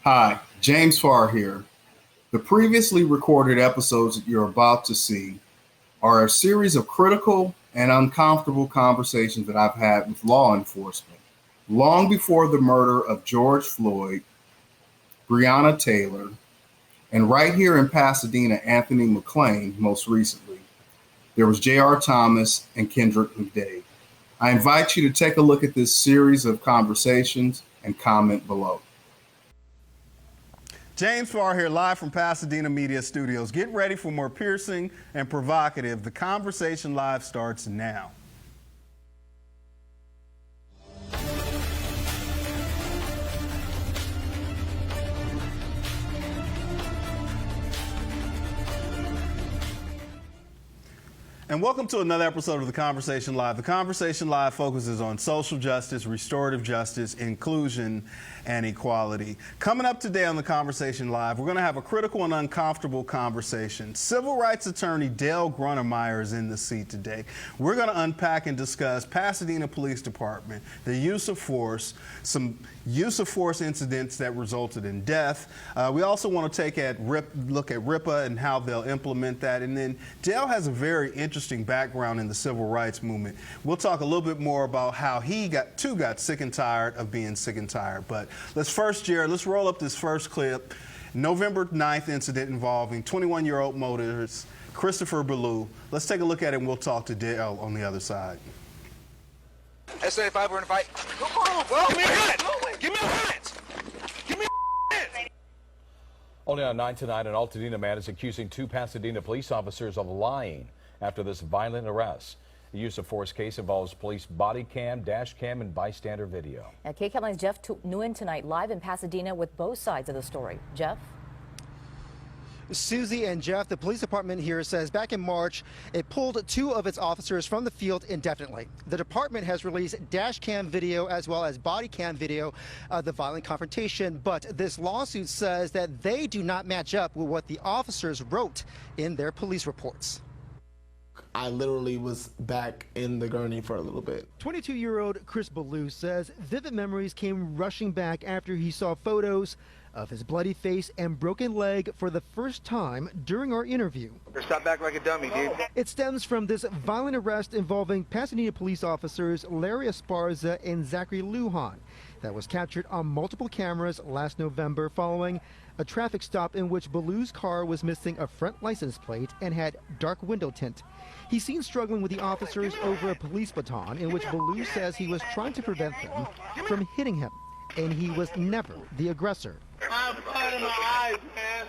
Hi, James Farr here. The previously recorded episodes that you're about to see are a series of critical and uncomfortable conversations that I've had with law enforcement long before the murder of George Floyd, Breonna Taylor, and right here in Pasadena, Anthony McClain most recently. There was J.R. Thomas and Kendrick McDade. I invite you to take a look at this series of conversations and comment below. James Farr here, live from Pasadena Media Studios. Get ready for more piercing and provocative. The Conversation Live starts now. And welcome to another episode of The Conversation Live. The Conversation Live focuses on social justice, restorative justice, inclusion, and equality. Coming up today on The Conversation Live, we're going to have a critical and uncomfortable conversation. Civil rights attorney DaleGronemeier is in the seat today. We're going to unpack and discuss Pasadena Police Department, the use of force, some use of force incidents that resulted in death. We also want to take a look at RIPA and how they'll implement that. And then Dale has a very interesting background in the civil rights movement. We'll talk a little bit more about how he got sick and tired of being sick and tired. But let's first, Jared, let's roll up this first clip. November 9th incident involving 21-year-old motorist Christopher Ballou. Let's take a look at it and we'll talk to Dale on the other side. S-35, we're in a fight. Come on, bro. Give me your hands. Give me your hands. Give me your hands. Only on 9 tonight, an Altadena man is accusing 2 Pasadena police officers of lying after this violent arrest. The use of force case involves police body cam, dash cam, and bystander video. Now, KCAL9's Jeff Nguyen tonight live in Pasadena with both sides of the story. Jeff? Susie and Jeff, the police department here says back in March, it pulled 2 of its officers from the field indefinitely. The department has released dash cam video as well as body cam video of the violent confrontation. But this lawsuit says that they do not match up with what the officers wrote in their police reports. I literally was back in the gurney for a little bit. 22-year-old Chris Ballou says vivid memories came rushing back after he saw photos of his bloody face and broken leg for the first time during our interview. Stop back like a dummy, dude. It stems from this violent arrest involving Pasadena police officers Larry Esparza and Zachary Lujan that was captured on multiple cameras last November following a traffic stop in which Ballou's car was missing a front license plate and had dark window tint. He's seen struggling with the officers over a police baton in which Ballou says he was trying to prevent them from hitting him, and he was never the aggressor. I'm blood in my eyes, man.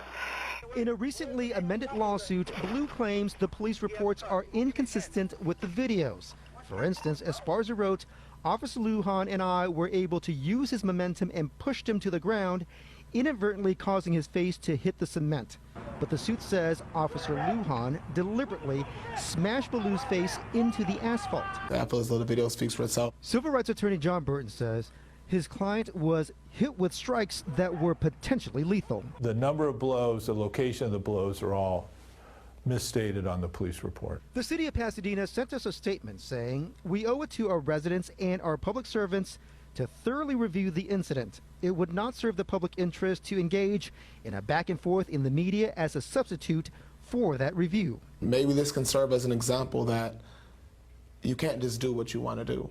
In a recently amended lawsuit, Ballou claims the police reports are inconsistent with the videos. For instance, Esparza wrote, "Officer Lujan and I were able to use his momentum and pushed him to the ground, inadvertently causing his face to hit the cement." But the suit says Officer Lujan deliberately smashed Ballou's face into the asphalt. I feel as though the video speaks for itself. Civil rights attorney John Burton says his client was hit with strikes that were potentially lethal. The number of blows, the location of the blows are all misstated on the police report. The city of Pasadena sent us a statement saying, "We owe it to our residents and our public servants to thoroughly review the incident. It would not serve the public interest to engage in a back and forth in the media as a substitute for that review." Maybe this can serve as an example that you can't just do what you want to do.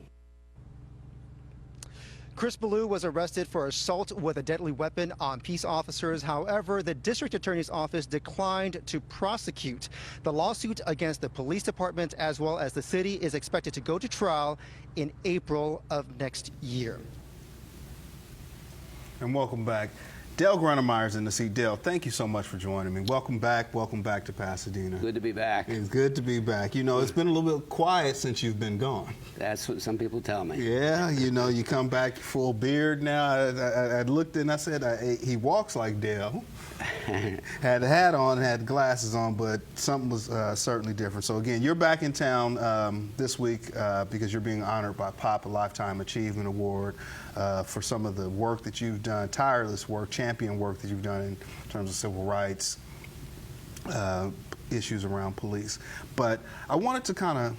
Chris Ballou was arrested for assault with a deadly weapon on peace officers. However, the district attorney's office declined to prosecute. The lawsuit against the police department as well as the city is expected to go to trial in April of next year. And welcome back. DaleGronemeier's in the seat. Dale, thank you so much for joining me. Welcome back to Pasadena. Good to be back. It's good to be back. You know, it's been a little bit quiet since you've been gone. That's what some people tell me. Yeah, you know, you come back full beard now. I looked and I said, he walks like Dale. Had a hat on, had glasses on, but something was certainly different. So again, you're back in town this week because you're being honored by POP, a Lifetime Achievement Award for some of the work that you've done, tireless work, champion work that you've done in terms of civil rights issues around police. But I wanted to kind of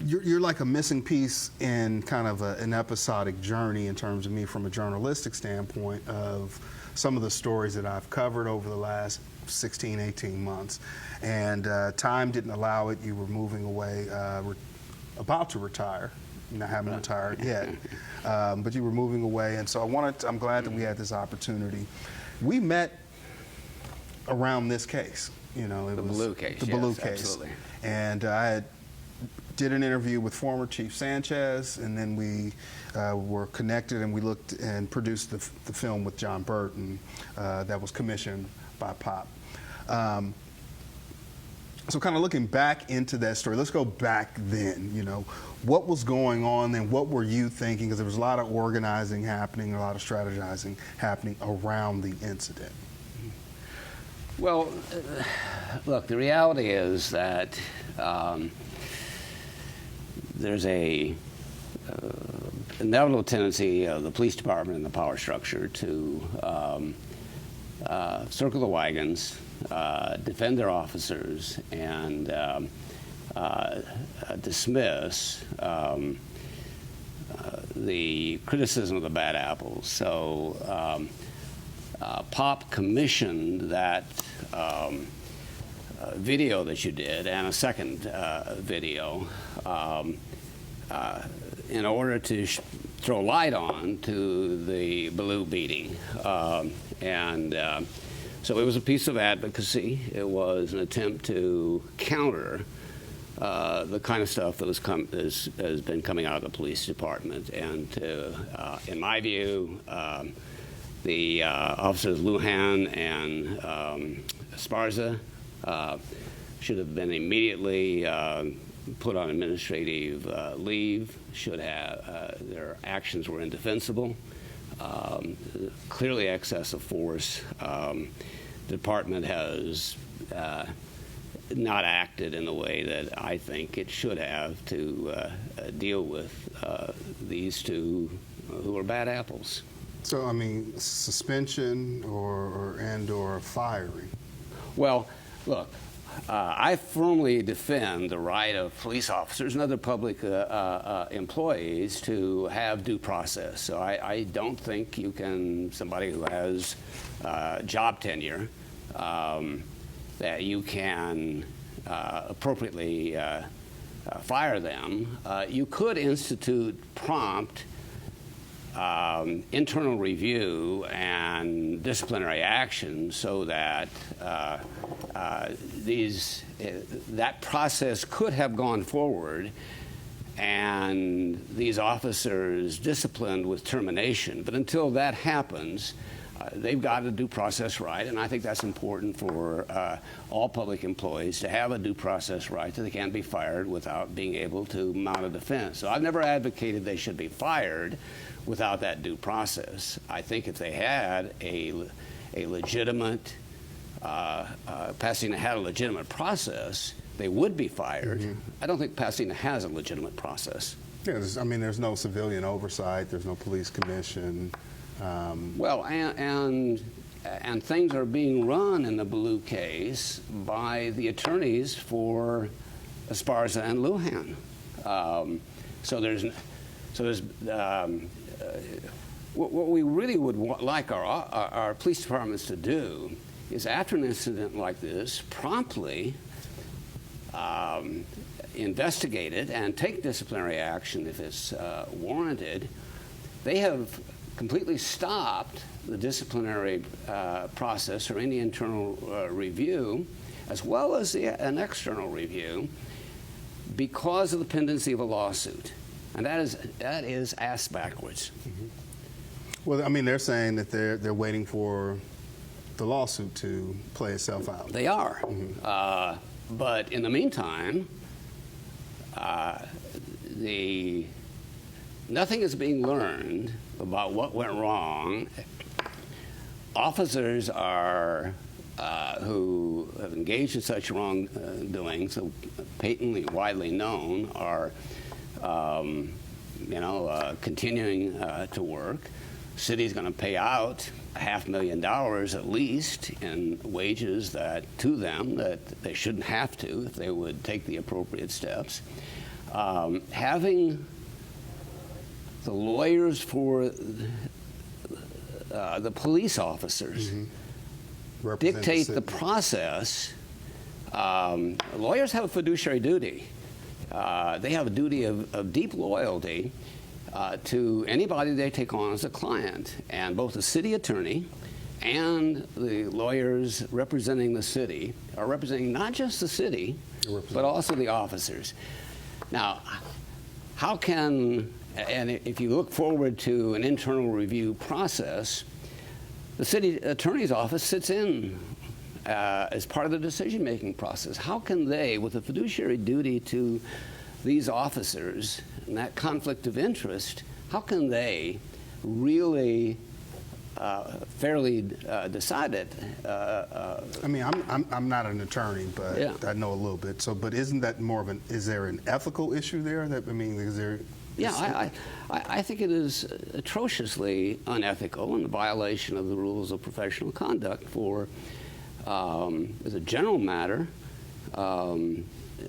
you're like a missing piece in kind of an episodic journey in terms of me from a journalistic standpoint of some of the stories that I've covered over the last 16, 18 months. And time didn't allow it. You were moving away, about to retire. You haven't retired yet, but you were moving away. And so I'm glad that we had this opportunity. We met around this case. You know, it was Baloo case. The yes, Baloo case. Absolutely. And I did an interview with former Chief Sanchez, and then we were connected, and we looked and produced the film with John Burton that was commissioned by Pop. So kind of looking back into that story, let's go back then, you know. What was going on then? What were you thinking? Because there was a lot of organizing happening, a lot of strategizing happening around the incident. Well, look, the reality is that there's a inevitable tendency of the police department and the power structure to circle the wagons, defend their officers, and dismiss the criticism of the bad apples. So Pop commissioned that video that you did and a second video in order to throw light on to the Baloo beating. So it was a piece of advocacy. It was an attempt to counter the kind of stuff that has been coming out of the police department. And to, in my view, the officers Lujan and Esparza should have been immediately put on administrative leave. Should have their actions were indefensible. Clearly excessive force. The department has not acted in the way that I think it should have to deal with these two who are bad apples. So, I mean, suspension or firing? Well, look, I firmly defend the right of police officers and other public employees to have due process. So I don't think you can, somebody who has job tenure, that you can appropriately fire them. You could institute prompt internal review and disciplinary action so that that process could have gone forward and these officers disciplined with termination. But until that happens, they've got a due process right, and I think that's important for all public employees to have a due process right that they can't be fired without being able to mount a defense. So I've never advocated they should be fired without that due process. I think if they had a legitimate, Pasadena had a legitimate process, they would be fired. Mm-hmm. I don't think Pasadena has a legitimate process. Yeah, I mean, there's no civilian oversight, there's no police commission. Well, and things are being run in the Baloo case by the attorneys for Esparza and Lujan. What we really would like our police departments to do is, after an incident like this, promptly investigate it and take disciplinary action if it's warranted. They have completely stopped the disciplinary process or any internal review, as well as an external review, because of the pendency of a lawsuit. And that is ass backwards. Mm-hmm. Well, I mean, they're saying that they're waiting for the lawsuit to play itself out. They are. Mm-hmm. But in the meantime, nothing is being learned about what went wrong. Officers are who have engaged in such wrongdoing, so patently widely known, are continuing to work. City's going to pay out $500,000 at least in wages to them that they shouldn't have to if they would take the appropriate steps. Having the lawyers for the police officers dictate the process. Lawyers have a fiduciary duty. They have a duty of deep loyalty to anybody they take on as a client. And both the city attorney and the lawyers representing the city are representing not just the city, but also the officers. Now, how can, and if you look forward to an internal review process, the city attorney's office sits in as part of the decision-making process. How can they, with a fiduciary duty to these officers and that conflict of interest, how can they really fairly decide it? I mean, I'm not an attorney, but Yeah. I know a little bit. So, but isn't that more of is there an ethical issue there? That, I mean, is there? Yeah, I think it is atrociously unethical and a violation of the rules of professional conduct for, as a general matter,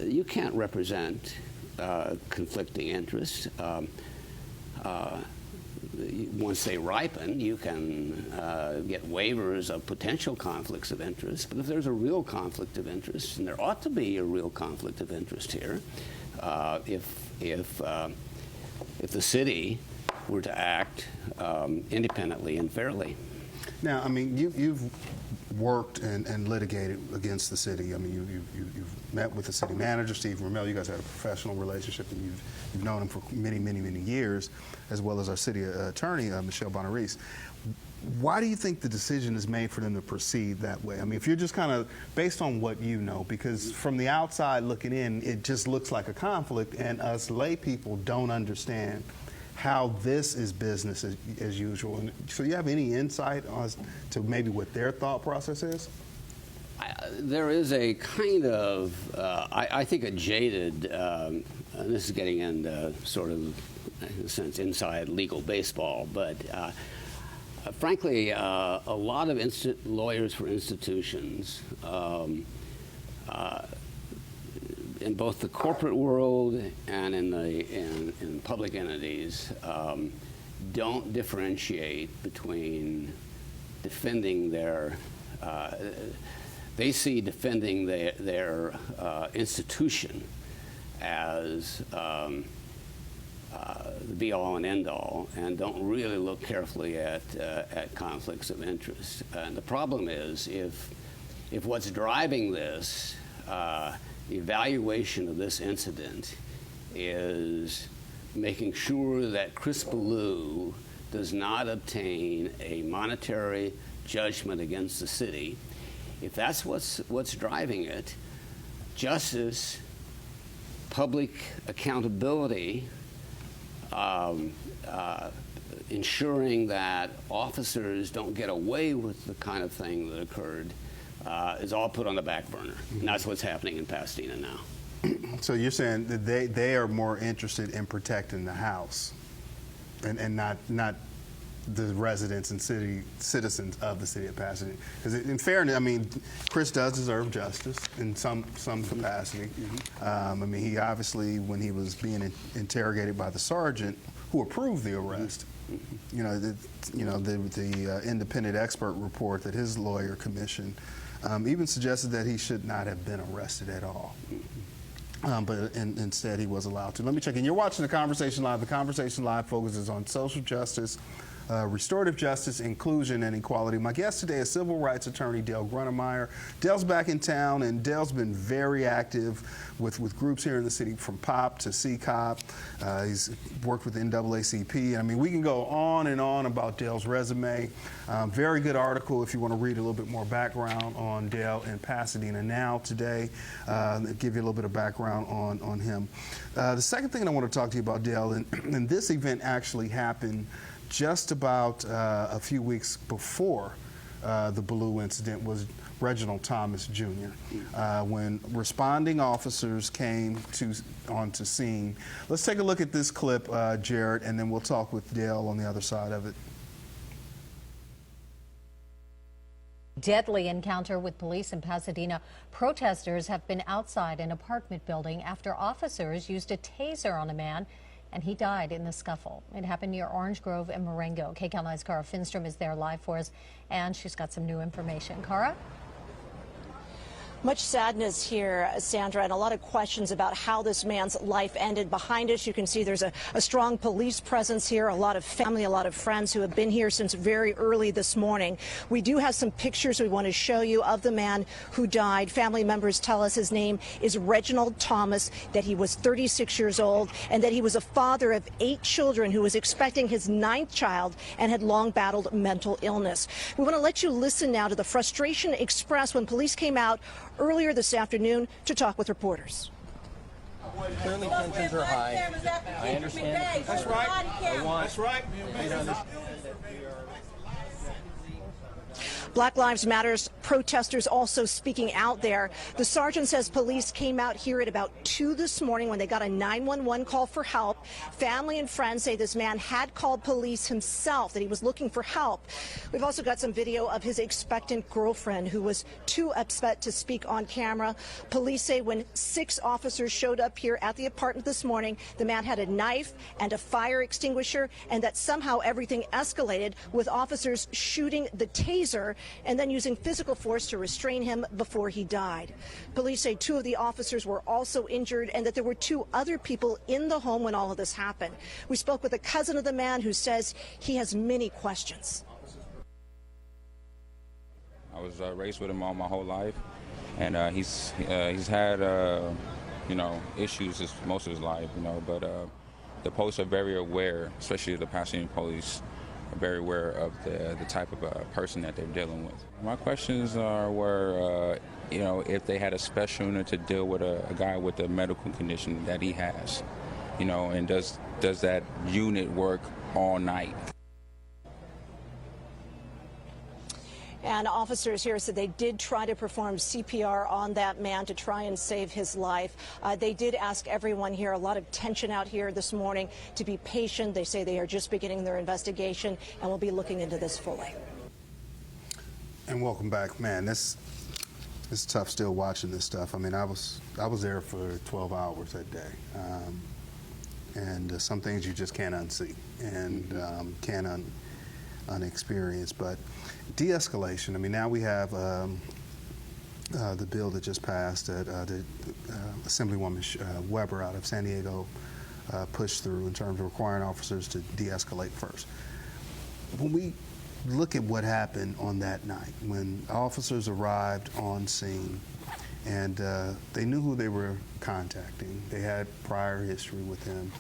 you can't represent conflicting interests. Once they ripen, you can get waivers of potential conflicts of interest. But if there's a real conflict of interest, and there ought to be a real conflict of interest here, if the city were to act independently and fairly. Now, I mean, you've worked and litigated against the city. I mean, you've met with the city manager, Steve Ramel. You guys had a professional relationship, and you've known him for many, many, many years, as well as our city attorney, Michelle Bonarise. Why do you think the decision is made for them to proceed that way? I mean, if you're just kind of based on what you know, because from the outside looking in, it just looks like a conflict, and us lay people don't understand how this is business as usual. And so you have any insight as to maybe what their thought process is? There is a kind of, I think, a jaded, and this is getting into sort of, in a sense, inside legal baseball, but frankly, a lot of lawyers for institutions in both the corporate world and in public entities don't differentiate between defending their they see defending their institution as the be-all and end-all, and don't really look carefully at conflicts of interest. And the problem is, if what's driving this, the evaluation of this incident, is making sure that Chris Ballou does not obtain a monetary judgment against the city, if that's what's driving it, justice, public accountability, ensuring that officers don't get away with the kind of thing that occurred, is all put on the back burner. And that's what's happening in Pasadena now. So you're saying that they are more interested in protecting the house and not the residents and citizens of the city of Pasadena. Because in fairness, I mean, Chris does deserve justice in some capacity. I mean, he obviously, when he was being interrogated by the sergeant who approved the arrest, the independent expert report that his lawyer commissioned even suggested that he should not have been arrested at all. But instead, he was allowed to. Let me check in. You're watching The Conversation Live. The Conversation Live focuses on social justice, restorative justice, inclusion, and equality. My guest today is civil rights attorney Dale Dale's back in town, and Dale's been very active with groups here in the city, from POP to CCOP. He's worked with NAACP. I mean, we can go on and on about Dale's resume. Very good article if you want to read a little bit more background on Dale in Pasadena Now today. Give you a little bit of background on him. The second thing I want to talk to you about, Dale, and this event actually happened just about a few weeks before the Ballou incident, was Reginald Thomas Jr. When responding officers came onto scene. Let's take a look at this clip, Jared, and then we'll talk with Dale on the other side of it. Deadly encounter with police in Pasadena. Protesters have been outside an apartment building after officers used a taser on a man, and he died in the scuffle. It happened near Orange Grove and Marengo. KCAL 9's Cara Finstrom is there live for us, and she's got some new information. Cara? Much sadness here, Sandra, and a lot of questions about how this man's life ended. Behind us, you can see there's a strong police presence here, a lot of family, a lot of friends who have been here since very early this morning. We do have some pictures we want to show you of the man who died. Family members tell us his name is Reginald Thomas, that he was 36 years old, and that he was a father of 8 children who was expecting his 9th child and had long battled mental illness. We want to let you listen now to the frustration expressed when police came out earlier this afternoon to talk with reporters. Clearly tensions are high. I understand. That's right. That's right. Black Lives Matters protesters also speaking out there. The sergeant says police came out here at about 2 this morning when they got a 911 call for help. Family and friends say this man had called police himself, that he was looking for help. We've also got some video of his expectant girlfriend who was too upset to speak on camera. Police say when 6 officers showed up here at the apartment this morning, the man had a knife and a fire extinguisher, and that somehow everything escalated with officers shooting the taser and then using physical force to restrain him before he died. Police say 2 of the officers were also injured and that there were 2 other people in the home when all of this happened. We spoke with a cousin of the man who says he has many questions. I was raised with him all my whole life, and he's had issues most of his life, but the police are very aware, especially the Pasadena police, are very aware of the type of person that they're dealing with. My questions were, if they had a special unit to deal with a guy with a medical condition that he has, and does that unit work all night? And officers here said they did try to perform CPR on that man to try and save his life. They did ask everyone here, a lot of tension out here this morning, to be patient. They say they are just beginning their investigation and will be looking into this fully. And welcome back, man. It's tough still watching this stuff. I mean, I was there for 12 hours that day, and some things you just can't unsee and can't unexperience. But de-escalation. I mean, now we have the bill that just passed that the Assemblywoman Weber out of San Diego pushed through in terms of requiring officers to de-escalate first. When we look at what happened on that night, when officers arrived on scene and they knew who they were contacting, they had prior history with him.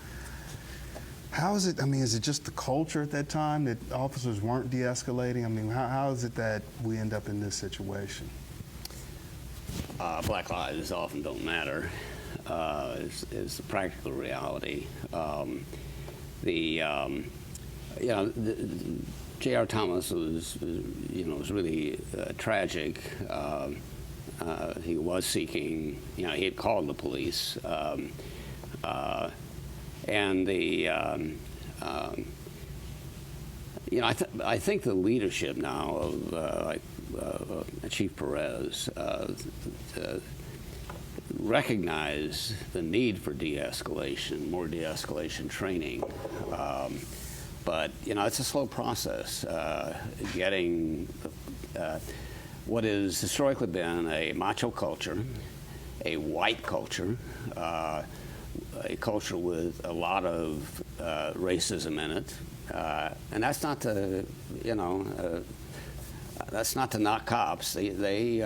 How is it, is it just the culture at that time that officers weren't de-escalating? I mean, how is it that we end up in this situation? Black lives often don't matter, is the practical reality. J.R. Thomas was really tragic. He was seeking, he had called the police. And I think the leadership now of Chief Perez recognize the need for de-escalation, more de-escalation training. But it's a slow process. Getting what has historically been a macho culture, a white culture. A culture with a lot of racism in it, and that's not to knock cops. They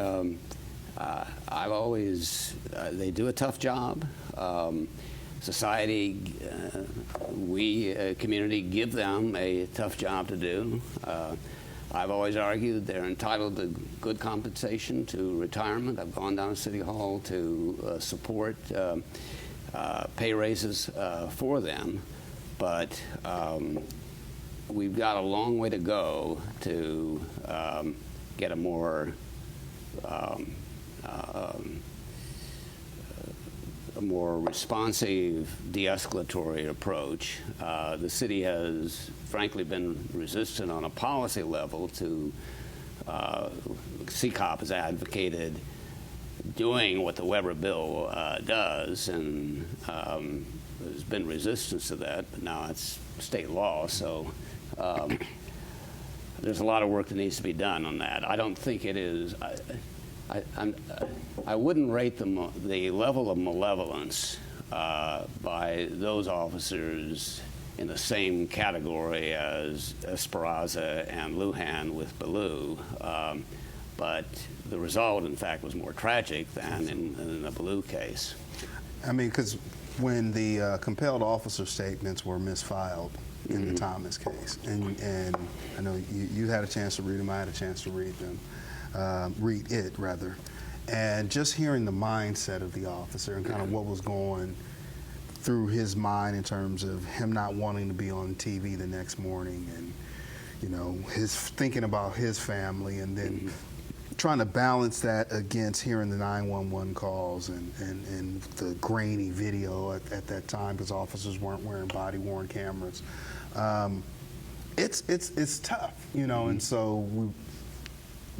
do a tough job. Society, we community give them a tough job to do. I've always argued they're entitled to good compensation, to retirement. I've gone down to City Hall to support pay raises for them, but we've got a long way to go to get a more responsive de-escalatory approach. The city has frankly been resistant on a policy level to CCOP has advocated doing what the Weber bill does, and there's been resistance to that, but now it's state law, so there's a lot of work that needs to be done on that. I don't think it is. I wouldn't rate the level of malevolence by those officers in the same category as Esparza and Lujan with Ballou, but the result, in fact, was more tragic than in the Ballou case. I mean, because when the compelled officer statements were misfiled in the Thomas case, and I know you had a chance to read them, I had a chance to read them, read it rather, and just hearing the mindset of the officer and kind of what was going through his mind in terms of him not wanting to be on TV the next morning, and you know, his thinking about his family, and then trying to balance that against hearing the 911 calls and the grainy video at that time, because officers weren't wearing body-worn cameras. It's tough, you know, and so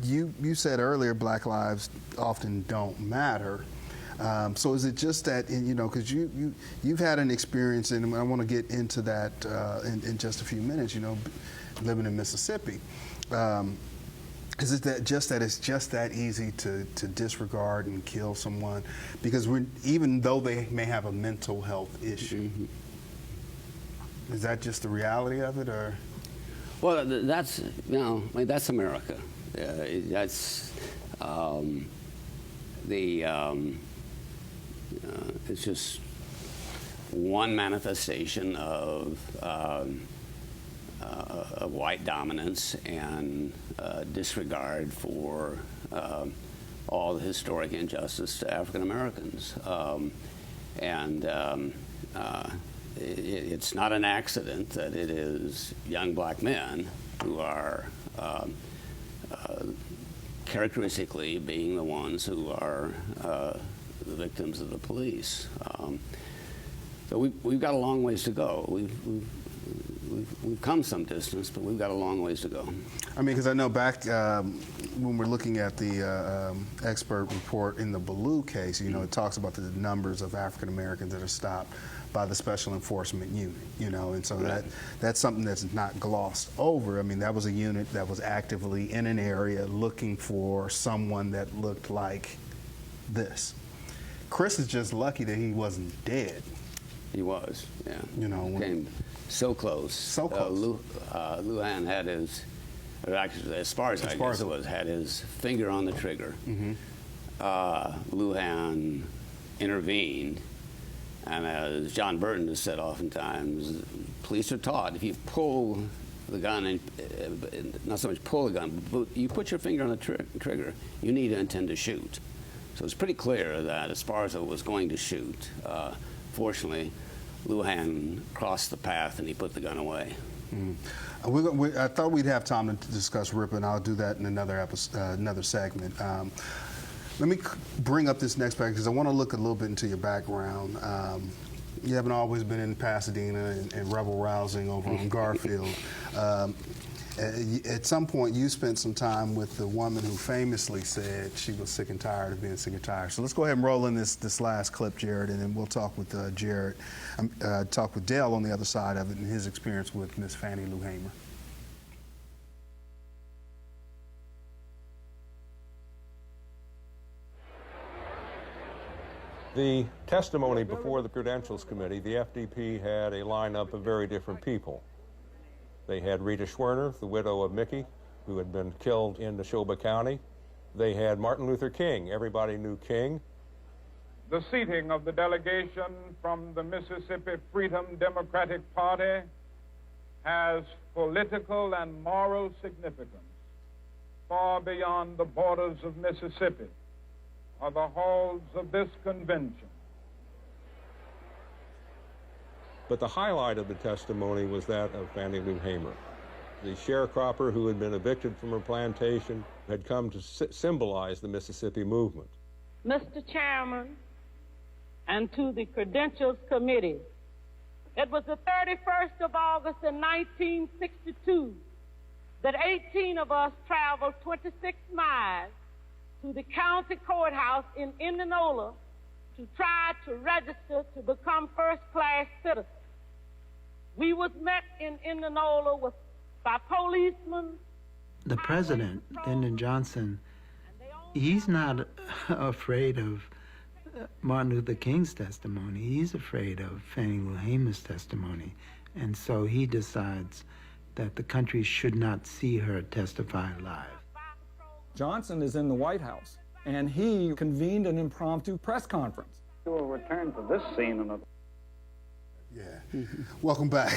you said earlier Black lives often don't matter. So is it just that, you know, because you've had an experience, and I want to get into that in just a few minutes, you know, living in Mississippi. Is it that it's just that easy to disregard and kill someone? Because even though they may have a mental health issue, is that just the reality of it, or? Well, that's, you know, I mean, that's America. That's it's just one manifestation of white dominance and disregard for all the historic injustice to African Americans. It's not an accident that it is young black men who are characteristically being the ones who are the victims of the police. So we've got a long ways to go. We've come some distance, but we've got a long ways to go. I mean, because I know back when we're looking at the expert report in the Ballou case, you know, it talks about the numbers of African Americans that are stopped by the Special Enforcement Unit, you know, and so that's something that's not glossed over. I mean, that was a unit that was actively in an area looking for someone that looked like this. Chris is just lucky that he wasn't dead. He was, yeah. You know, came so close. So close. Lujan had his, or actually, Esparza, I guess it was, had his finger on the trigger. Lujan intervened, and as John Burton has said oftentimes, police are taught if you pull the gun, and not so much pull the gun, but you put your finger on the trigger, you need to intend to shoot. So it's pretty clear that Esparza was going to shoot. Fortunately, Lujan crossed the path and he put the gun away. I thought we'd have time to discuss RIPA, and I'll do that in another segment. Let me bring up this next package because I want to look a little bit into your background. You haven't always been in Pasadena and rebel rousing over on Garfield. At some point, you spent some time with the woman who famously said she was sick and tired of being sick and tired. So let's go ahead and roll in this last clip, Jared, and then we'll talk with talk with Dale on the other side of it and his experience with Miss Fannie Lou Hamer. The testimony before the Credentials Committee, the FDP had a lineup of very different people. They had Rita Schwerner, the widow of Mickey, who had been killed in Neshoba County. They had Martin Luther King. Everybody knew King. The seating of the delegation from the Mississippi Freedom Democratic Party has political and moral significance far beyond the borders of Mississippi or the halls of this convention. But the highlight of the testimony was that of Fannie Lou Hamer. The sharecropper who had been evicted from her plantation had come to symbolize the Mississippi movement. Mr. Chairman, and to the Credentials Committee, it was the 31st of August in 1962 that 18 of us traveled 26 miles to the county courthouse in Indianola to try to register to become first-class citizens. We was met in Indianola by policemen. The president, Lyndon Johnson, he's not afraid of Martin Luther King's testimony. He's afraid of Fannie Lou Hamer's testimony. And so he decides that the country should not see her testify live. Johnson is in the White House, and he convened an impromptu press conference. We will return to this scene in a... Yeah. Welcome back.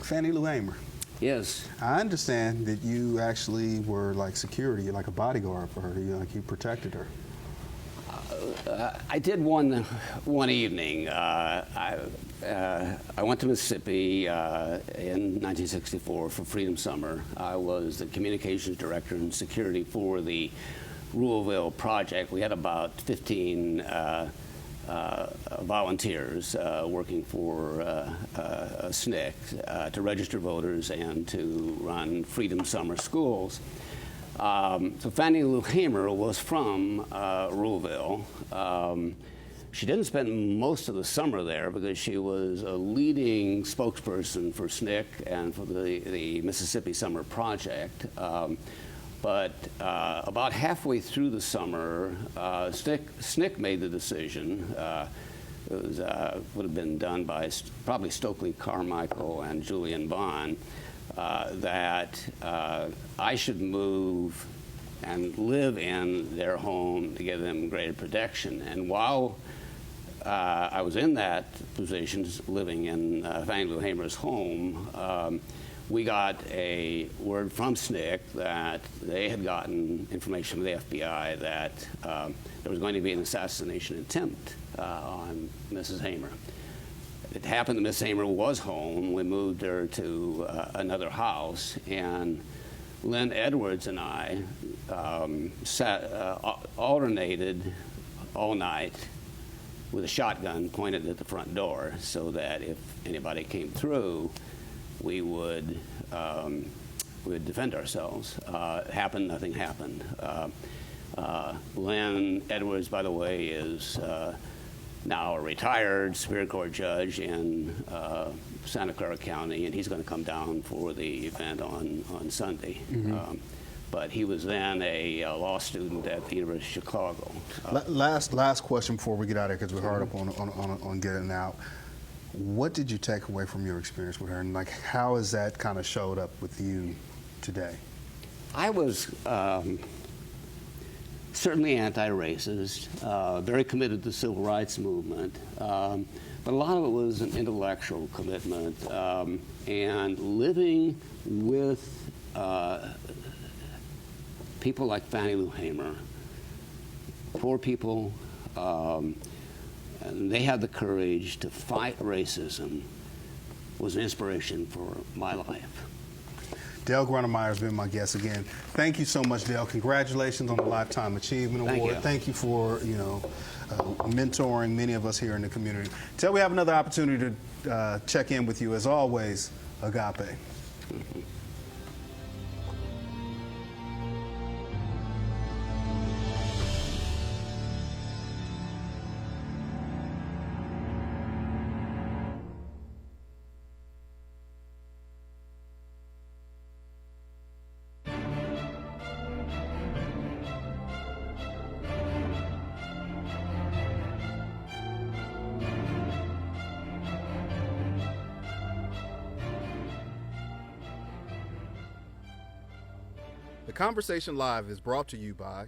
Fannie Lou Hamer. Yes. I understand that you actually were like security, like a bodyguard for her. You protected her. I did one evening. I went to Mississippi in 1964 for Freedom Summer. I was the communications director and security for the Ruleville project. We had about 15 volunteers working for SNCC to register voters and to run Freedom Summer schools. So Fannie Lou Hamer was from Ruleville. She didn't spend most of the summer there because she was a leading spokesperson for SNCC and for the Mississippi Summer Project. But about halfway through the summer, SNCC made the decision. It was, would have been done by probably Stokely Carmichael and Julian Bond, that I should move and live in their home to give them greater protection. And while I was in that position, living in Fannie Lou Hamer's home, we got a word from SNCC that they had gotten information from the FBI that there was going to be an assassination attempt on Mrs. Hamer. It happened that Miss Hamer was home. We moved her to another house, and Lynn Edwards and I alternated all night with a shotgun pointed at the front door so that if anybody came through, we would defend ourselves. It happened, nothing happened. Lynn Edwards, by the way, is now a retired Superior Court judge in Santa Clara County, and he's going to come down for the event on Sunday. Mm-hmm. But he was then a law student at the University of Chicago. Last question before we get out of here, because we're hard up on getting out. What did you take away from your experience with her, and like how has that kind of showed up with you today? I was certainly anti-racist, very committed to the civil rights movement, but a lot of it was an intellectual commitment, and living with people like Fannie Lou Hamer, poor people, and they had the courage to fight racism, was an inspiration for my life. DaleGronemeier has been my guest again. Thank you so much, Dale. Congratulations on the Lifetime Achievement Award. Thank you for mentoring many of us here in the community. Till we have another opportunity to check in with you, as always, Agape. Mm-hmm. The Conversation Live is brought to you by